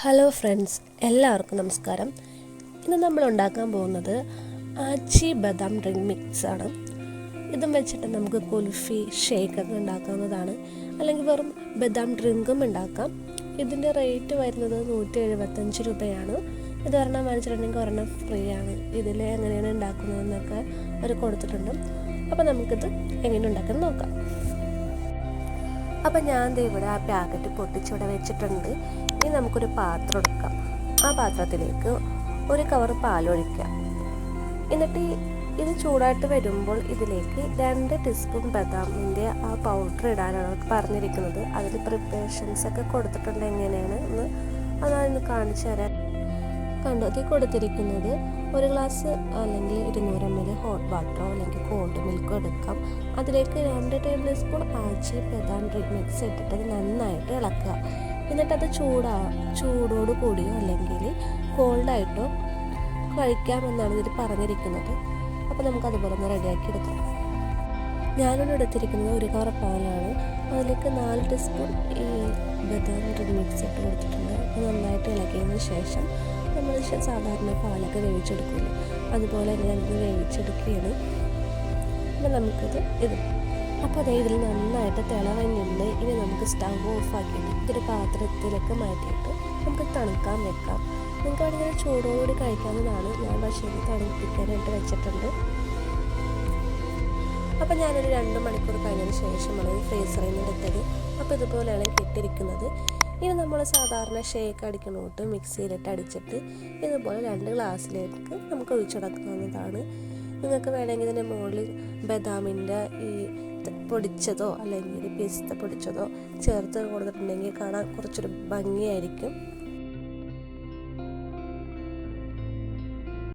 Hello friends, എല്ലാവർക്കും നമസ്കാരം. ഇന്ന് നമ്മൾ ഉണ്ടാക്കാൻ പോകുന്നത് ആച്ചി ബദാം ഡ്രിങ്ക് മിക്സ് ആണ്. ഇതും വെച്ചിട്ട് നമുക്ക് കുൽഫി ഷേക്കൊക്കെ ഉണ്ടാക്കാവുന്നതാണ്, അല്ലെങ്കിൽ വെറും ബദാം ഡ്രിങ്കും ഉണ്ടാക്കാം. ഇതിൻ്റെ റേറ്റ് വരുന്നത് 175 രൂപയാണ്. ഇത് ഒരെണ്ണം വാങ്ങിച്ചിട്ടുണ്ടെങ്കിൽ ഒരെണ്ണം ഫ്രീ ആണ്. ഇതിൽ എങ്ങനെയാണ് ഉണ്ടാക്കുന്നതെന്നൊക്കെ അവർ കൊടുത്തിട്ടുണ്ട്. അപ്പോൾ നമുക്കിത് എങ്ങനെ ഉണ്ടാക്കുന്നത് നോക്കാം. അപ്പം ഞാൻ ഇവിടെ ആ പാക്കറ്റ് പൊട്ടിച്ചിവിടെ വെച്ചിട്ടുണ്ട്. ഇനി നമുക്കൊരു പാത്രം എടുക്കാം. ആ പാത്രത്തിലേക്ക് ഒരു കവർ പാലൊഴിക്കാം. എന്നിട്ട് ഇത് ചൂടായിട്ട് വരുമ്പോൾ ഇതിലേക്ക് 2 ടീസ്പൂൺ ബദാമിൻ്റെ ആ പൗഡർ ഇടാനാണ് പറഞ്ഞിരിക്കുന്നത്. അതിൽ പ്രിപ്പറേഷൻസ് ഒക്കെ കൊടുത്തിട്ടുണ്ട് എങ്ങനെയാണ് എന്ന് അതൊന്ന് കാണിച്ചു തരാൻ. കണ്ടോക്കി കൊടുത്തിരിക്കുന്നത് ഒരു ഗ്ലാസ് അല്ലെങ്കിൽ 200 ml ഹോട്ട് വാട്ടറോ അല്ലെങ്കിൽ കോൾഡ് മിൽക്കോ എടുക്കാം. അതിലേക്ക് 2 ടേബിൾ സ്പൂൺ ആച്ചി ബദാം ഡ്രിങ്ക് മിക്സ് ഇട്ടിട്ട് അത് നന്നായിട്ട് ഇളക്കുക. എന്നിട്ടത് ചൂടോട് കൂടിയോ അല്ലെങ്കിൽ കോൾഡായിട്ടോ കഴിക്കാമെന്നാണ് ഇതിൽ പറഞ്ഞിരിക്കുന്നത്. അപ്പോൾ നമുക്കതുപോലെ ഒന്ന് റെഡിയാക്കി എടുക്കാം. ഞാനിവിടെ എടുത്തിരിക്കുന്നത് ഒരു കവർ പാലാണ്. അതിലേക്ക് 4 ടീസ്പൂൺ ഈ ബദാം ഡ്രിങ്ക് മിക്സ് ഇട്ട് കൊടുത്തിട്ടുണ്ട്. അത് നന്നായിട്ട് ഇളക്കിയതിന് ശേഷം നമ്മൾ സാധാരണ പാലൊക്കെ വേവിച്ചെടുക്കില്ല, അതുപോലെ തന്നെ നമുക്ക് വേവിച്ചെടുക്കുകയാണ്. അപ്പോൾ നമുക്കിത് അപ്പോൾ അതേ ഇതിൽ നന്നായിട്ട് തിളവഞ്ഞുണ്ട്. ഇനി നമുക്ക് സ്റ്റവ് ഓഫാക്കിയിട്ട് ഇതൊരു പാത്രത്തിലേക്ക് മാറ്റിയിട്ട് നമുക്ക് തണുക്കാൻ വെക്കാം. നിങ്ങൾക്ക് വേണമെങ്കിൽ ചൂടോടുകൂടി കഴിക്കാവുന്നതാണ്. ഞാൻ പക്ഷേ ഇത് തണുപ്പിക്കാനായിട്ട് വെച്ചിട്ടുണ്ട്. അപ്പോൾ ഞാനൊരു 2 മണിക്കൂർ കഴിഞ്ഞതിന് ശേഷമാണ് ഫ്രീസറിൽ നിന്ന് എടുത്തത്. അപ്പോൾ ഇതുപോലെയാണ് കിട്ടിയിരിക്കുന്നത്. ഇനി നമ്മൾ സാധാരണ ഷേക്ക് അടിക്കണോട്ട് മിക്സിയിലിട്ട് അടിച്ചിട്ട് ഇതുപോലെ 2 ഗ്ലാസ്സിലേക്ക് നമുക്ക് ഒഴിച്ചെടുക്കാവുന്നതാണ്. നിങ്ങൾക്ക് വേണമെങ്കിൽ ഇതിൻ്റെ മുകളിൽ ബദാമിൻ്റെ ഈ പൊടിച്ചതോ അല്ലെങ്കിൽ പിസ്ത പൊടിച്ചതോ ചേർത്ത് കൊടുത്തിട്ടുണ്ടെങ്കിൽ കാണാൻ കുറച്ചൊരു ഭംഗിയായിരിക്കും.